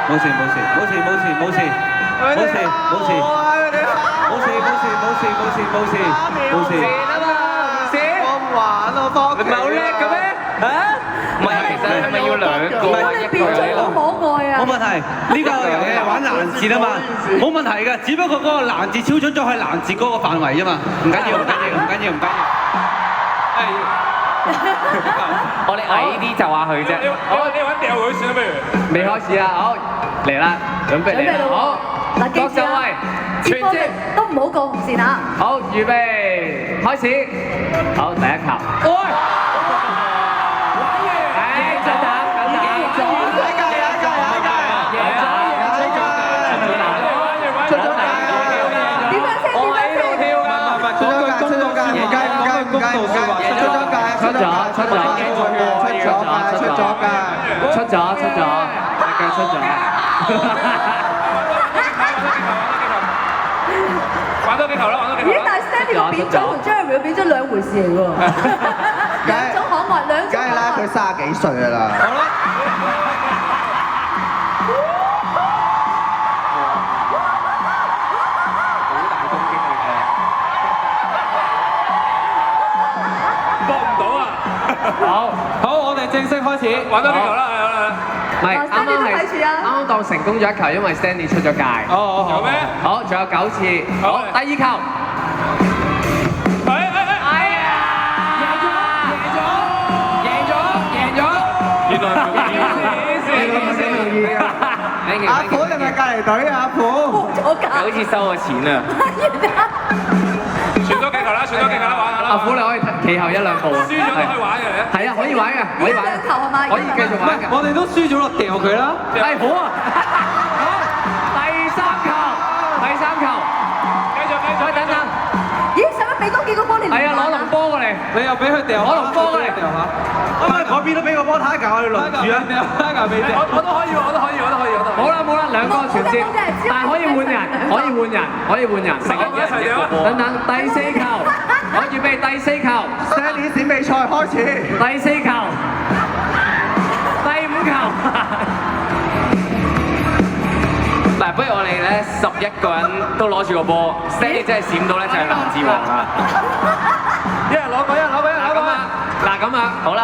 冇事冇事冇事冇事冇事冇事冇事冇事冇事冇事啊嘛，唔蝕。我唔玩啊，方。你唔係好叻嘅咩？嚇？唔係，其實係咪要兩個？見到你變咗好可愛啊！冇問題，呢個遊戲係玩難字啊嘛，冇問題嘅，只不過嗰個難字超出咗係難字嗰個範圍啫嘛，唔緊要唔緊要唔緊要唔緊要。我哋矮啲就話佢啫。好，你玩掉佢算啦，不如。未開始啊！好，嚟啦，準備嚟啦！好，嗱，記住啊，接波力都唔好過紅線啊！好，預備，開始。好，第一球。喂！等等，出咗界，點樣先？我喺度跳㗎。出咗界，出咗界，唔計，出咗界，出咗出咗，大腳出咗。玩多幾球啦，玩多幾球啦。咦？但係 Stanley 個變種同 Jeremy 個變種兩回事嚟喎，兩種可愛，兩種梗係啦，佢30幾歲㗎啦。好啦。好，我哋正式開始玩多幾球啦，係啦。唔係，啱啱當成功咗一球，因為 Stanley 出咗界。哦，有咩？好，仲有9次。好，第2球。哎呀！贏咗！原來阿虎，你咪隔離隊啊，阿虎。咗架，好似收咗錢啊！傳多幾球啦，傳多幾球啦，玩下啦。阿虎，你可以企後1-2步啊！輸咗都可以玩嘅。係啊，可以玩嘅，可以玩。兩球係咪？可以繼續玩㗎。我哋都輸咗咯，掉佢啦。係好啊！好，第3球，繼續。再等等。咦？使乜俾多幾個波你？係啊，攞龍波過嚟。你又俾佢掉，攞龍波過嚟。掉下。啱啱嗰邊都俾個波睇教你輪住啊！睇教俾你。我都可以，我都可以。冇啦，兩個傳接，但係可以換人。成日一齊掉啊！等等，第4球，我預備第4球。Stanley 選比賽開始。第4球，第5球。嗱，不如我哋咧11個人都攞住個波 ，Stanley 真係閃到咧就係藍字王啦。一人攞個，嗱咁啊，好啦。